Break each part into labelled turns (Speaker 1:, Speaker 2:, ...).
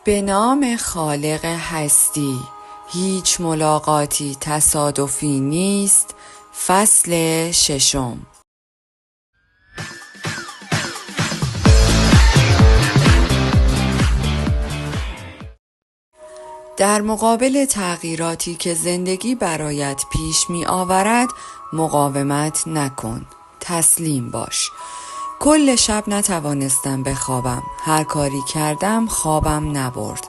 Speaker 1: به نام خالق هستی، هیچ ملاقاتی تصادفی نیست. فصل 6. در مقابل تغییراتی که زندگی برایت پیش می آورد مقاومت نکن، تسلیم باش. کل شب نتوانستم بخوابم، هر کاری کردم خوابم نبرد.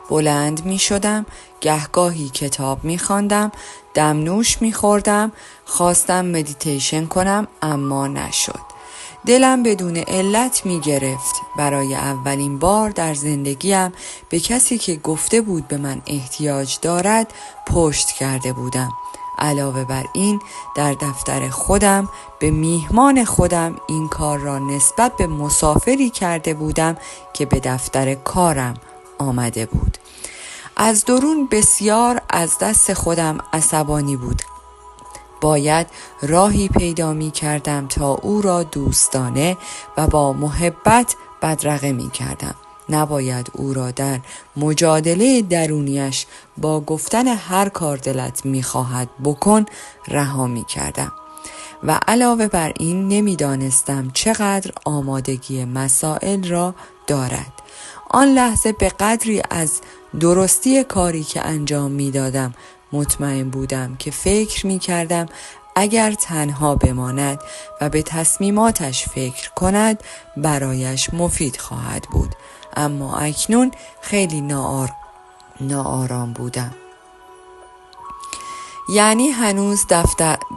Speaker 1: بلند می شدم، گهگاهی کتاب می خواندم، دمنوش می خوردم، خواستم مدیتیشن کنم اما نشد. دلم بدون علت می گرفت. برای اولین بار در زندگیم به کسی که گفته بود به من احتیاج دارد پشت کرده بودم. علاوه بر این در دفتر خودم به میهمان خودم این کار را نسبت به مسافری کرده بودم که به دفتر کارم آمده بود. از درون بسیار از دست خودم عصبانی بود. باید راهی پیدا می کردم تا او را دوستانه و با محبت بدرقه می کردم. نباید او را در مجادله درونیش با گفتن هر کار دلت می خواهد بکن رها می کردم. و علاوه بر این نمی دانستم چقدر آمادگی مسائل را دارد. آن لحظه به قدری از درستی کاری که انجام می دادم مطمئن بودم که فکر می کردم اگر تنها بماند و به تصمیماتش فکر کند برایش مفید خواهد بود. اما اکنون خیلی ناآرام بودم. یعنی هنوز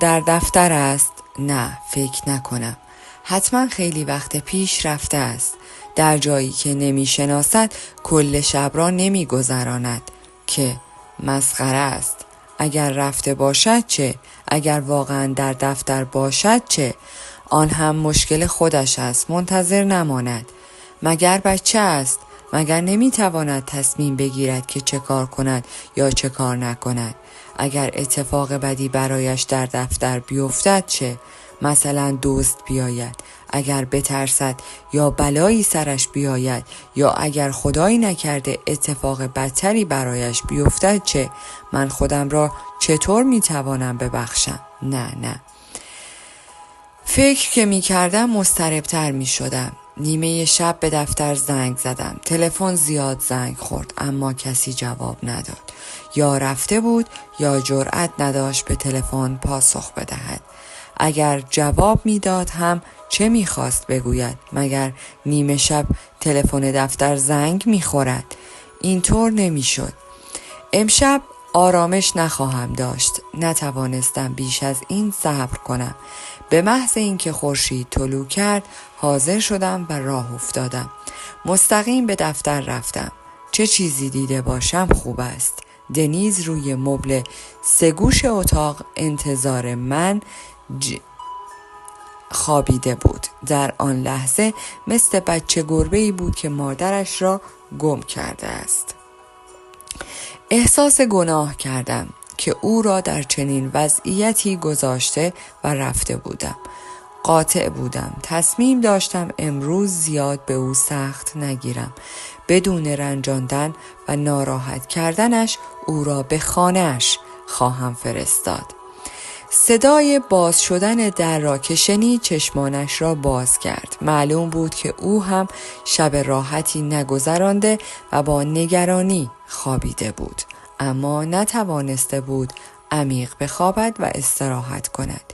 Speaker 1: در دفتر است؟ نه، فکر نکنم. حتما خیلی وقت پیش رفته است. در جایی که نمی شناسد کل شب را نمی گذراند که مسخره است. اگر رفته باشد چه؟ اگر واقعا در دفتر باشد چه؟ آن هم مشکل خودش است، منتظر نماند. مگر بچه است؟ مگر نمی تواند تصمیم بگیرد که چه کار کند یا چه کار نکند؟ اگر اتفاق بدی برایش در دفتر بیفتد چه؟ مثلا دزد بیاید، اگر بترسد یا بلایی سرش بیاید، یا اگر خدایی نکرده اتفاق بدتری برایش بیفتد چه؟ من خودم را چطور میتوانم ببخشم؟ نه. فکر که میکردم مضطربتر میشدم. نیمه شب به دفتر زنگ زدم. تلفن زیاد زنگ خورد اما کسی جواب نداد. یا رفته بود یا جرأت نداشت به تلفن پاسخ بدهد. اگر جواب میداد هم چه میخواست بگوید؟ مگر نیمه شب تلفن دفتر زنگ میخورد؟ اینطور نمیشد. امشب آرامش نخواهم داشت. نتوانستم بیش از این صبر کنم. به محض اینکه خورشید طلوع کرد حاضر شدم و راه افتادم. مستقیم به دفتر رفتم. چه چیزی دیده باشم خوب است. دنیز روی مبل 3 گوش اتاق انتظار من خوابیده بود. در آن لحظه مثل بچه گربه‌ای بود که مادرش را گم کرده است. احساس گناه کردم که او را در چنین وضعیتی گذاشته و رفته بودم. قاطع بودم. تصمیم داشتم امروز زیاد به او سخت نگیرم. بدون رنجاندن و ناراحت کردنش او را به خانه‌اش خواهم فرستاد. صدای باز شدن در را که شنید چشمانش را باز کرد. معلوم بود که او هم شب راحتی نگذرانده و با نگرانی خوابیده بود. اما نتوانسته بود عمیق بخوابد و استراحت کند.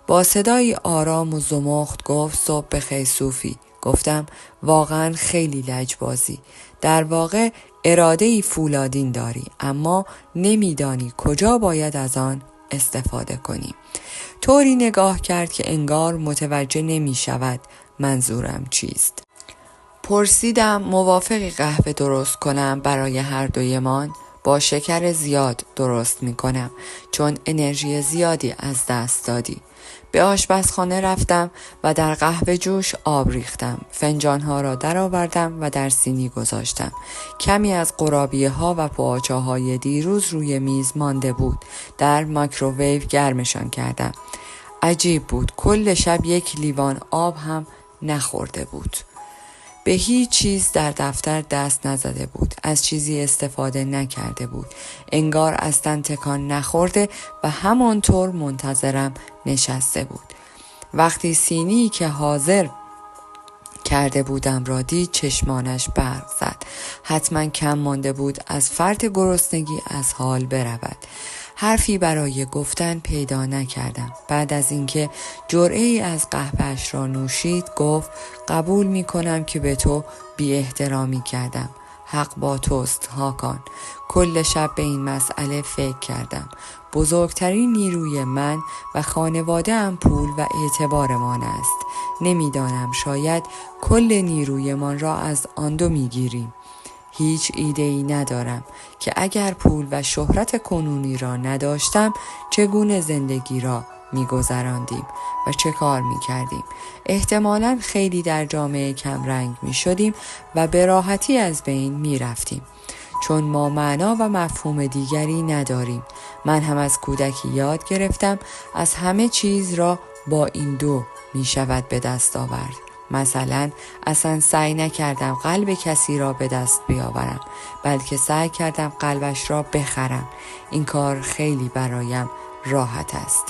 Speaker 1: با صدای آرام و زمخت گفت صبح بخیر صوفی. گفتم واقعا خیلی لجبازی. در واقع اراده‌ای فولادین داری اما نمیدانی کجا باید از آن استفاده کنی. طوری نگاه کرد که انگار متوجه نمی شود منظورم چیست. پرسیدم موافقی قهوه درست کنم برای هر دویمان؟ با شکر زیاد درست می کنم چون انرژی زیادی از دست دادی. به آشپزخانه رفتم و در قهوه جوش آب ریختم. فنجانها را درآوردم و در سینی گذاشتم. کمی از قرابیه ها و پوآچه های دیروز روی میز مانده بود. در مایکروویو گرمشان کردم. عجیب بود. کل شب 1 لیوان آب هم نخورده بود. به هیچ چیز در دفتر دست نزده بود. از چیزی استفاده نکرده بود. انگار اصلا تکان نخورده و همانطور منتظرم نشسته بود. وقتی سینی که حاضر کرده بودم را دید چشمانش برق زد. حتما کم مانده بود از فرط گرسنگی از حال برود. حرفی برای گفتن پیدا نکردم. بعد از اینکه جرعه‌ای از قهوه‌اش را نوشید گفت قبول می‌کنم که به تو بی احترامی کردم. حق با توست هاکان. کل شب به این مسئله فکر کردم. بزرگترین نیروی من و خانواده‌ام پول و اعتبارمان است. نمیدانم شاید کل نیرویمان را از آن دو میگیریم. هیچ ایده‌ای ندارم که اگر پول و شهرت کنونی را نداشتم چگونه زندگی را می‌گذراندیم و چه کار می‌کردیم. احتمالاً خیلی در جامعه کم رنگ می‌شدیم و به راحتی از بین می‌رفتیم. چون ما معنا و مفهوم دیگری نداریم. من هم از کودکی یاد گرفتم از همه چیز را با این دو می‌شود به دست آورد. مثلا اصلا سعی نکردم قلب کسی را به دست بیاورم، بلکه سعی کردم قلبش را بخرم. این کار خیلی برایم راحت است.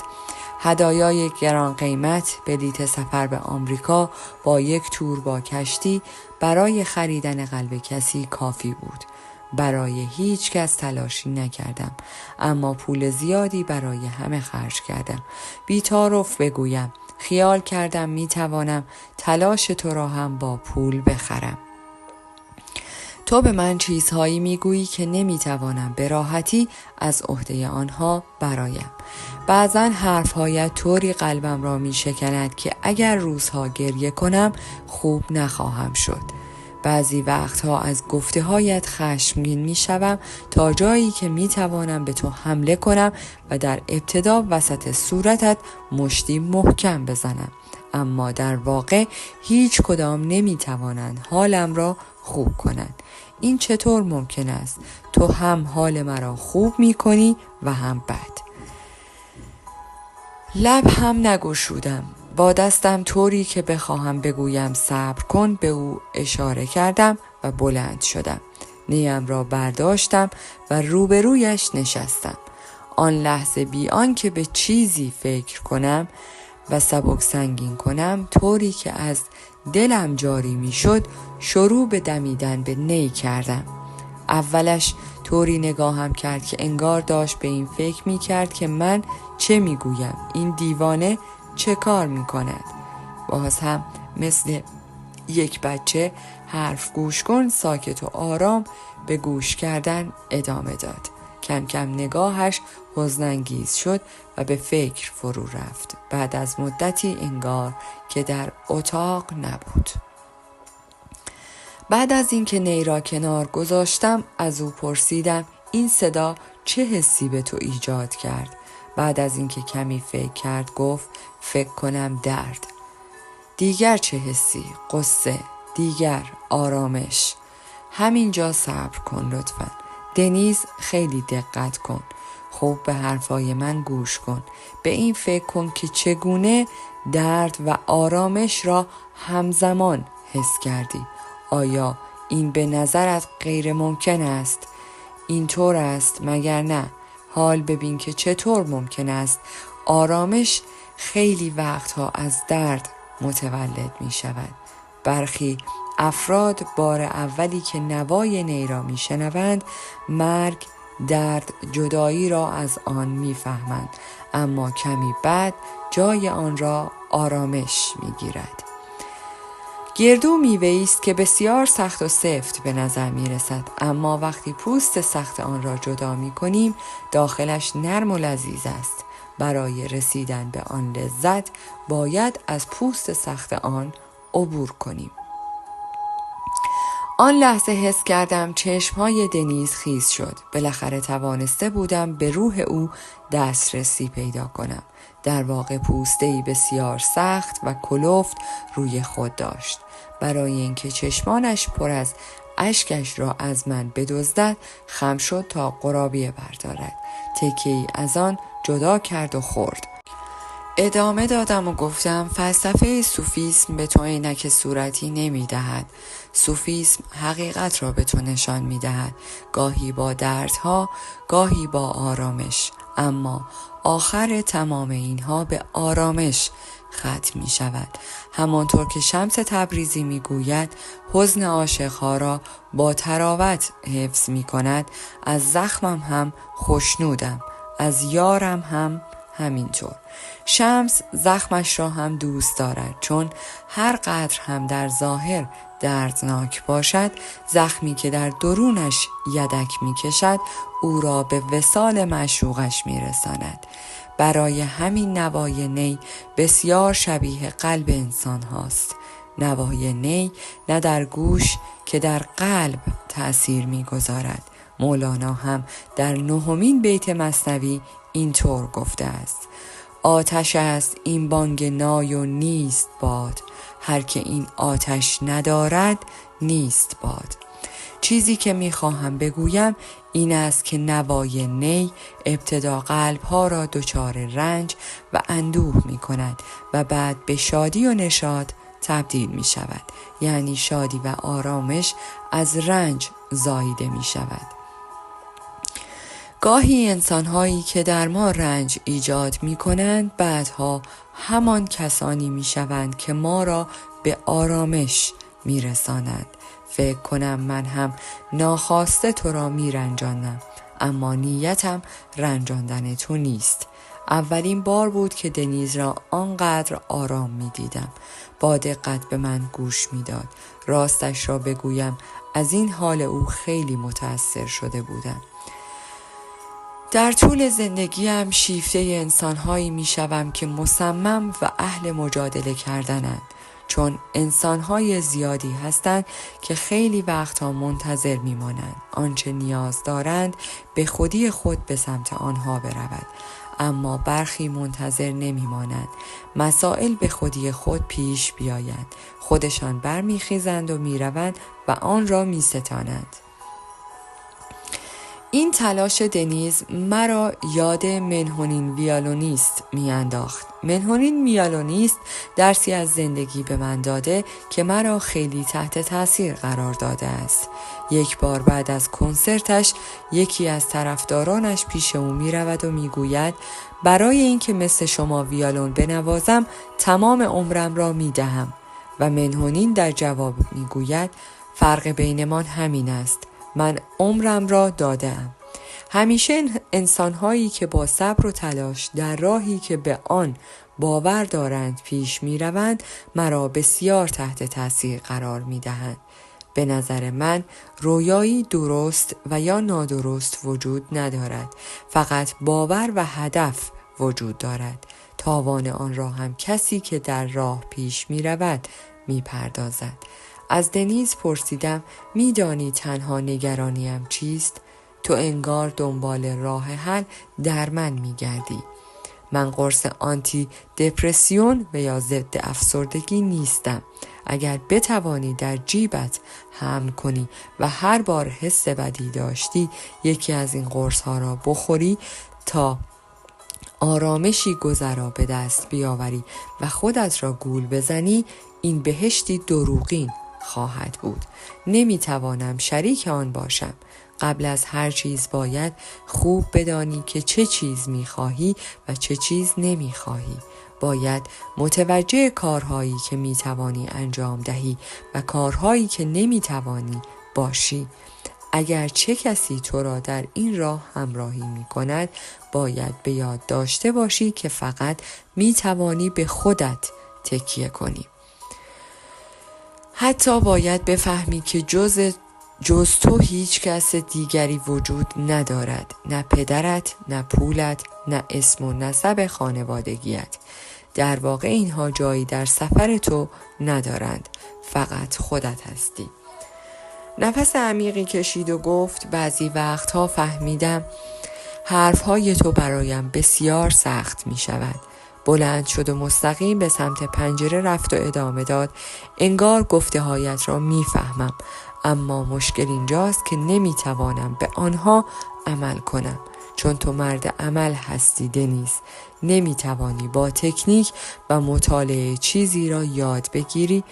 Speaker 1: هدایای گران قیمت، بلیط سفر به آمریکا با یک تور با کشتی برای خریدن قلب کسی کافی بود. برای هیچ کس تلاشی نکردم، اما پول زیادی برای همه خرج کردم. بی‌تعارف بگویم خیال کردم میتوانم تلاش تو را هم با پول بخرم. تو به من چیزهایی میگویی که نمیتوانم به راحتی از عهده آنها برایم. بعضا حرفهایت طوری قلبم را میشکند که اگر روزها گریه کنم خوب نخواهم شد. بعضی وقتها از گفته هایت خشمگین می شوم تا جایی که می توانم به تو حمله کنم و در ابتدا وسط صورتت مشتی محکم بزنم، اما در واقع هیچ کدام نمی توانند حالم را خوب کنند. این چطور ممکن است؟ تو هم حال مرا خوب می کنی و هم بد. لب هم نگشودم. با دستم طوری که بخواهم بگویم صبر کن به او اشاره کردم و بلند شدم. نیم را برداشتم و روبرویش نشستم. آن لحظه بی آنکه به چیزی فکر کنم و سبک سنگین کنم، طوری که از دلم جاری می شد شروع به دمیدن به نی کردم. اولش طوری نگاهم کرد که انگار داشت به این فکر می کرد که من چه می گویم، این دیوانه چه کار می کند. باز هم مثل یک بچه حرف گوش کن ساکت و آرام به گوش کردن ادامه داد. کم کم نگاهش حزن‌انگیز شد و به فکر فرو رفت. بعد از مدتی انگار که در اتاق نبود. بعد از اینکه نی را کنار گذاشتم از او پرسیدم این صدا چه حسی به تو ایجاد کرد؟ بعد از اینکه کمی فکر کرد گفت فکر کنم درد. دیگر چه حسی؟ قصه. دیگر آرامش. همینجا صبر کن لطفاً. دنیز خیلی دقت کن. خوب به حرفای من گوش کن. به این فکر کن که چگونه درد و آرامش را همزمان حس کردی. آیا این به نظرت غیر ممکن است؟ اینطور است مگر نه؟ حال ببین که چطور ممکن است آرامش خیلی وقتها از درد متولد می شود. برخی افراد بار اولی که نوای نی را می شنوند مرگ، درد، جدایی را از آن می فهمند، اما کمی بعد جای آن را آرامش می گیرد. گردو میوه‌ای است که بسیار سخت و سفت به نظر می رسد، اما وقتی پوست سخت آن را جدا می کنیم داخلش نرم و لذیذ است. برای رسیدن به آن لذت باید از پوست سخت آن عبور کنیم. آن لحظه حس کردم چشمهای دنیز خیس شد. بالاخره توانسته بودم به روح او دسترسی پیدا کنم. در واقع پوسته‌ای بسیار سخت و کلفت روی خود داشت. برای اینکه چشمانش پر از اشکش را از من بدزدد خم شد تا قرابیه بردارد. تکه‌ای از آن جدا کرد و خورد. ادامه دادم و گفتم فلسفه صوفیسم به تو عینک صورتی نمی دهد. صوفیسم حقیقت را به تو نشان می دهد. گاهی با دردها، گاهی با آرامش. اما آخر تمام اینها به آرامش ختم می شود. همانطور که شمس تبریزی می گوید حزن عاشقها را با تراوت حفظ می کند. از زخمم هم خوشنودم، از یارم هم همینطور. شمس زخمش را هم دوست دارد، چون هر قدر هم در ظاهر دردناک باشد، زخمی که در درونش یدک می کشد او را به وصال معشوقش می رساند. برای همین نوای نی بسیار شبیه قلب انسان هاست. نوای نی نه در گوش که در قلب تأثیر می گذارد. مولانا هم در 9مین بیت مثنوی اینطور گفته است: آتش است این بانگ نای و نیست باد، هر که این آتش ندارد نیست باد. چیزی که میخواهم بگویم این است که نوای نی ابتدا قلبها را دچار رنج و اندوه می کند و بعد به شادی و نشاط تبدیل می شود. یعنی شادی و آرامش از رنج زاییده می شود. گاهی انسان‌هایی که در ما رنج ایجاد می‌کنند بعدها همان کسانی می‌شوند که ما را به آرامش می‌رسانند. فکر کنم من هم ناخواسته تو را می‌رنجانم، اما نیتم رنجاندن تو نیست. اولین بار بود که دنیز را آنقدر آرام می‌دیدم. با دقت به من گوش می‌داد. راستش را بگویم از این حال او خیلی متأثر شده بودم. در طول زندگیم شیفته انسان‌هایی می‌شوم که مصمم و اهل مجادله کردنند، چون انسان‌های زیادی هستند که خیلی وقتها منتظر می‌مانند آنچه نیاز دارند به خودی خود به سمت آنها برود، اما برخی منتظر نمی‌مانند مسائل به خودی خود پیش بیایند، خودشان برمیخیزند و میروند و آن را میستانند. این تلاش دنیز مرا یاد منحونین ویولونیست میانداخت. منحونین ویولونیست درسی از زندگی به من داده که مرا خیلی تحت تاثیر قرار داده است. یک بار بعد از کنسرتش یکی از طرفدارانش پیش او می رود و می گوید برای اینکه مثل شما ویولون بنوازم تمام عمرم را می دهم. و منحونین در جواب می گوید فرق بینمان همین است، من عمرم را دادم. همیشه انسان‌هایی که با صبر و تلاش در راهی که به آن باور دارند پیش می‌روند مرا بسیار تحت تاثیر قرار می‌دهند. به نظر من رویایی درست و یا نادرست وجود ندارد، فقط باور و هدف وجود دارد. تاوان آن را هم کسی که در راه پیش می‌رود می‌پردازد. از دنیز پرسیدم میدانی تنها نگرانیم چیست؟ تو انگار دنبال راه حل در من میگردی. من قرص آنتی دپرسیون و یا ضد افسردگی نیستم. اگر بتوانی در جیبت حمل کنی و هر بار حس بدی داشتی یکی از این قرص ها را بخوری تا آرامشی گذرا به دست بیاوری و خودت را گول بزنی، این بهشتی دروغین خواهد بود. نمیتوانم شریک آن باشم. قبل از هر چیز باید خوب بدانی که چه چیز میخواهی و چه چیز نمیخواهی. باید متوجه کارهایی که میتوانی انجام دهی و کارهایی که نمیتوانی باشی. اگر چه کسی تو را در این راه همراهی میکند باید به یاد داشته باشی که فقط میتوانی به خودت تکیه کنی. حتی باید بفهمی که جز تو هیچ کس دیگری وجود ندارد، نه پدرت، نه پولت، نه اسم و نسب خانوادگیت. در واقع اینها جایی در سفر تو ندارند، فقط خودت هستی. نفس عمیقی کشید و گفت بعضی وقتها فهمیدم حرفهای تو برایم بسیار سخت می شود. بلند شد و مستقیم به سمت پنجره رفت و ادامه داد انگار گفته هایت را می فهمم، اما مشکل اینجاست که نمی توانم به آنها عمل کنم، چون تو مرد عمل هستی دنیز. نمیتوانی با تکنیک و مطالعه چیزی را یاد بگیری.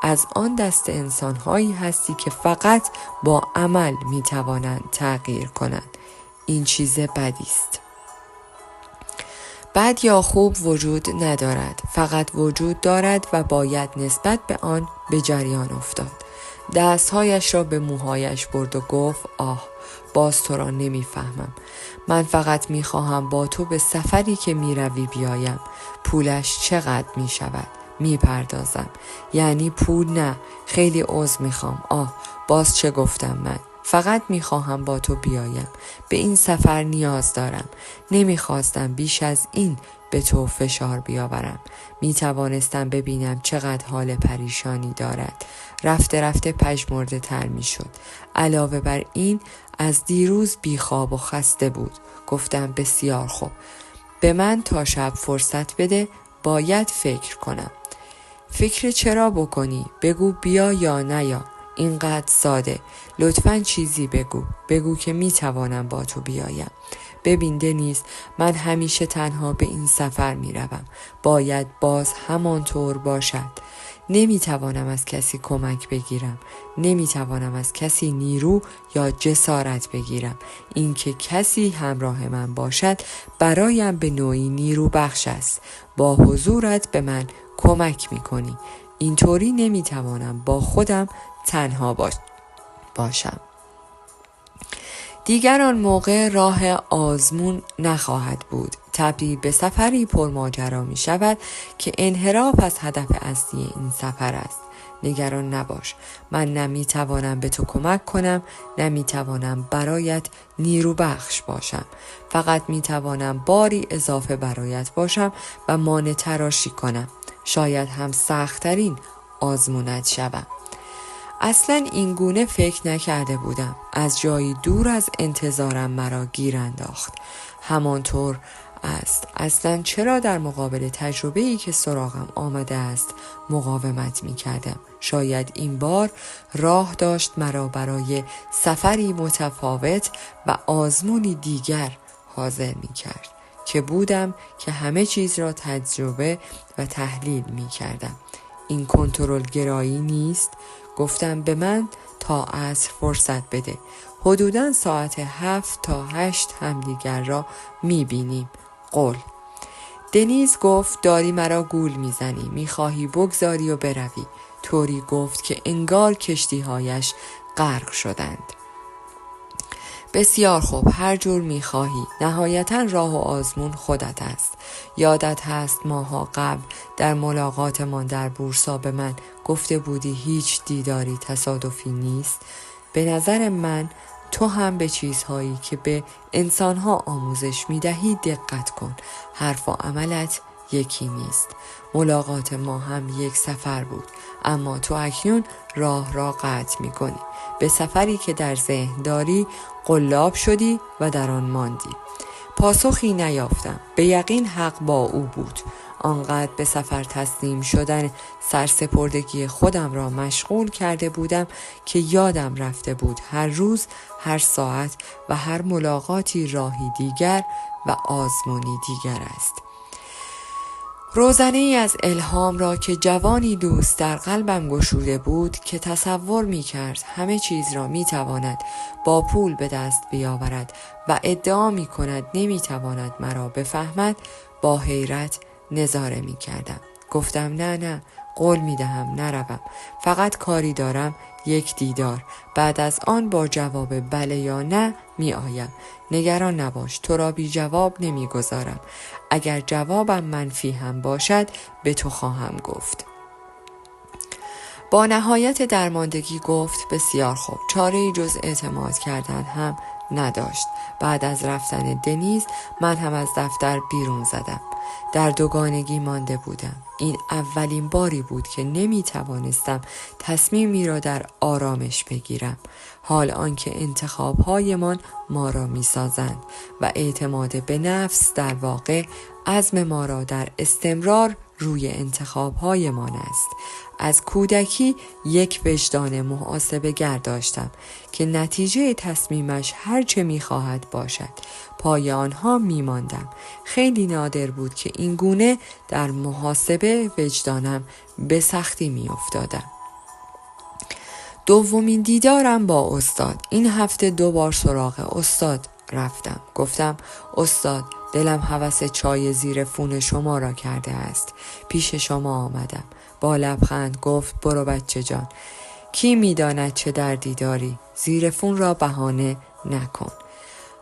Speaker 1: از آن دست انسانهایی هستی که فقط با عمل میتوانند تغییر کنند. این چیز بدی است. بد یا خوب وجود ندارد، فقط وجود دارد و باید نسبت به آن به جریان افتاد. دستهایش را به موهایش برد و گفت آه، باز تو را نمیفهمم. من فقط میخواهم با تو به سفری که میروی بیایم. پولش چقدر میشود؟ میپردازم. یعنی پول نه، خیلی عذر میخوام. آه، باز چه گفتم من؟ فقط میخواهم با تو بیایم. به این سفر نیاز دارم. نمیخواستم بیش از این به تو فشار بیاورم. میتوانستم ببینم چقدر حال پریشانی دارد. رفته رفته پژمرده تر میشد. علاوه بر این از دیروز بیخواب و خسته بود. گفتم بسیار خوب. به من تا شب فرصت بده، باید فکر کنم. فکر چرا بکنی؟ بگو بیا یا نیا. اینقدر ساده. لطفاً چیزی بگو که میتوانم با تو بیایم. ببین دنیز، من همیشه تنها به این سفر میروم. باید باز همانطور باشد. نمیتوانم از کسی کمک بگیرم. نمیتوانم از کسی نیرو یا جسارت بگیرم. اینکه کسی همراه من باشد برایم به نوعی نیرو بخش است. با حضورت به من کمک میکنی. اینطوری نمیتوانم با خودم تنها باشم. دیگر آن موقع راه آزمون نخواهد بود. تبدیل به سفری پرماجرا می شود که انحراف از هدف اصلی این سفر است. نگران نباش. من نمی توانم به تو کمک کنم، نمی توانم برایت نیرو بخش باشم. فقط می توانم باری اضافه برایت باشم و مانع تراشی کنم. شاید هم سخت‌ترین آزمونت شوم. اصلا این گونه فکر نکرده بودم. از جایی دور از انتظارم مرا گیر انداخت. همانطور است. اصلا چرا در مقابل تجربه‌ای که سراغم آمده است مقاومت می کردم؟ شاید این بار راه داشت مرا برای سفری متفاوت و آزمونی دیگر حاضر می کرد که بودم که همه چیز را تجربه و تحلیل می کردم. این کنترل گرایی نیست؟ گفتم به من تا عصر فرصت بده. حدوداً ساعت 7 تا 8 همدیگر را میبینیم. قول. دنیز گفت داری مرا گول میزنی. میخواهی بگذاری و بروی. طوری گفت که انگار کشتیهایش غرق شدند. بسیار خوب، هر جور میخواهی. نهایتاً راه و آزمون خودت است. یادت هست ماها قبل در ملاقاتمان در بورسا به من گفته بودی هیچ دیداری تصادفی نیست؟ به نظر من تو هم به چیزهایی که به انسانها آموزش میدهی دقت کن. حرف و عملت یکی نیست. ملاقات ما هم یک سفر بود، اما تو اکنون راه را قطع میکنی. به سفری که در ذهن داری قلاب شدی و در آن ماندی. پاسخی نیافتم. به یقین حق با او بود. آنقدر به سفر تسلیم شدن سرسپردگی خودم را مشغول کرده بودم که یادم رفته بود هر روز، هر ساعت و هر ملاقاتی راهی دیگر و آزمونی دیگر است. روزنه ای از الهام را که جوانی دوست در قلبم گشوده بود که تصور می کرد همه چیز را می تواند با پول به دست بیاورد و ادعا می کند نمی تواند مرا بفهمد، با حیرت نظاره می کردم. گفتم نه، قول می دهم نروم. فقط کاری دارم، یک دیدار. بعد از آن با جواب بله یا نه می آیم. نگران نباش، تو را بی جواب نمی گذارم. اگر جوابم منفی هم باشد به تو خواهم گفت. با نهایت درماندگی گفت بسیار خوب. چاره‌ای جز اعتماد کردن هم نداشت. بعد از رفتن دنیز من هم از دفتر بیرون زدم. در دوگانگی مانده بودم. این اولین باری بود که نمی توانستم تصمیمی را در آرامش بگیرم. حال آنکه انتخاب‌هایمان ما را می سازند و اعتماد به نفس در واقع عزم ما را در استمرار روی انتخاب‌هایمان است. از کودکی یک وجدان محاسبه گر داشتم که نتیجه تصمیمش هر چه می‌خواهد باشد پای آنها می‌ماندم. خیلی نادر بود که این گونه در محاسبه وجدانم به سختی می‌افتادم. دومین دیدارم با استاد. این هفته 2 بار سراغ استاد رفتم. گفتم استاد دلم هوس چای زیر فون شما را کرده است. پیش شما آمدم. با لبخند گفت برو بچه جان. کی میداند چه دردی داری؟ زیر فون را بهانه نکن.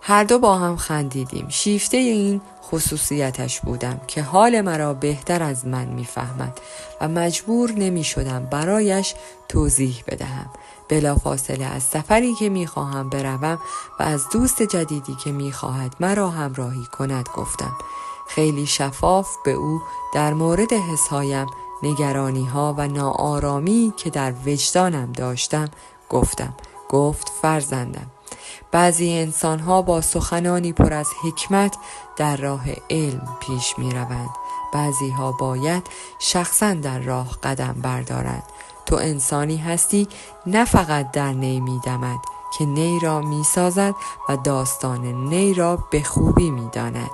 Speaker 1: هر دو با هم خندیدیم. شیفته این خصوصیتش بودم که حال مرا بهتر از من میفهمد و مجبور نمی شدم برایش توضیح بدهم. بلافاصله از سفری که میخواهم بروم و از دوست جدیدی که میخواهد مرا همراهی کند گفتم. خیلی شفاف به او در مورد حسهایم، نگرانی‌ها و ناآرامی که در وجدانم داشتم گفتم. گفت فرزندم، بعضی انسان‌ها با سخنانی پر از حکمت در راه علم پیش می‌روند. بعضی‌ها باید شخصاً در راه قدم بردارند. تو انسانی هستی نه فقط در نی می‌دمد که نی را می‌سازد و داستان نی را به خوبی می‌داند.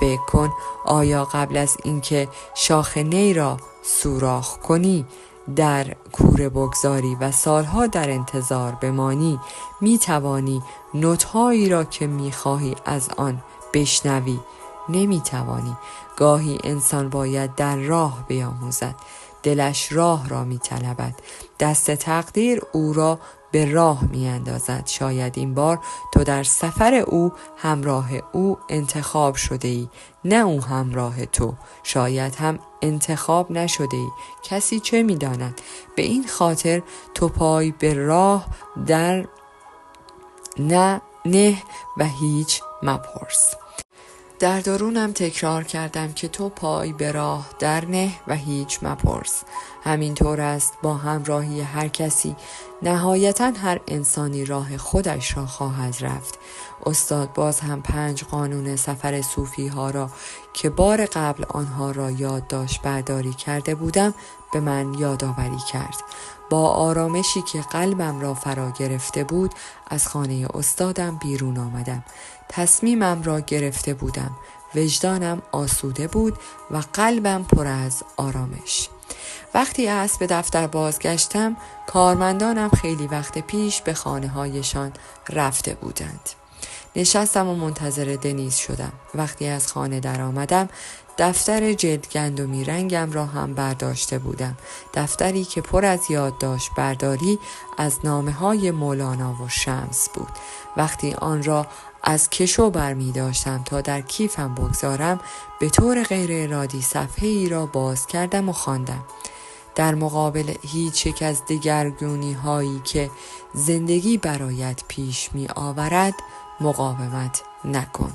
Speaker 1: فکر کن آیا قبل از اینکه شاخ نی را سوراخ کنی، در کوره بگذاری و سالها در انتظار بمانی، می توانی نوت‌هایی را که می خواهی از آن بشنوی؟ نمی توانی. گاهی انسان باید در راه بیاموزد. دلش راه را می طلبد. دست تقدیر او را به راه می اندازد. شاید این بار تو در سفر او همراه او انتخاب شده ای، نه او همراه تو. شاید هم انتخاب نشده ای. کسی چه می داند؟ به این خاطر تو پای به راه در نه و هیچ مپرس. در درونم تکرار کردم که تو پای به راه در نه و هیچ مپرس. همینطور است با همراهی هر کسی. نهایتاً هر انسانی راه خودش را خواهد رفت. استاد باز هم 5 قانون سفر صوفی ها را که بار قبل آنها را یادداشت برداری کرده بودم به من یادآوری کرد. با آرامشی که قلبم را فرا گرفته بود از خانه استادم بیرون آمدم. تصمیمم را گرفته بودم. وجدانم آسوده بود و قلبم پر از آرامش. وقتی به دفتر بازگشتم، کارمندانم خیلی وقت پیش به خانه هایشان رفته بودند. نشستم و منتظر دنیز شدم. وقتی از خانه در آمدم، دفتر جلد گندمی رنگم را هم برداشته بودم. دفتری که پر از یادداشت برداری از نامه‌های مولانا و شمس بود. وقتی آن را از کشو برمی داشتم تا در کیفم بگذارم، به طور غیر ارادی صفحه ای را باز کردم و خواندم. در مقابل هیچ یک از دگرگونی هایی که زندگی برایت پیش می آورد مقاومت نکن.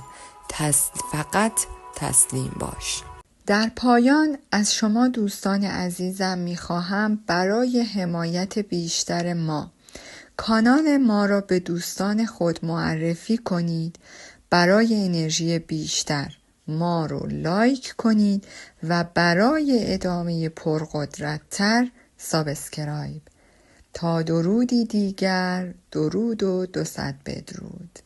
Speaker 1: فقط تسلیم باش. در پایان از شما دوستان عزیزم می خواهم برای حمایت بیشتر ما کانال ما را به دوستان خود معرفی کنید. برای انرژی بیشتر ما رو لایک کنید و برای ادامه پرقدرت‌تر سابسکرایب. تا درودی دیگر، درود و 200 بدرود.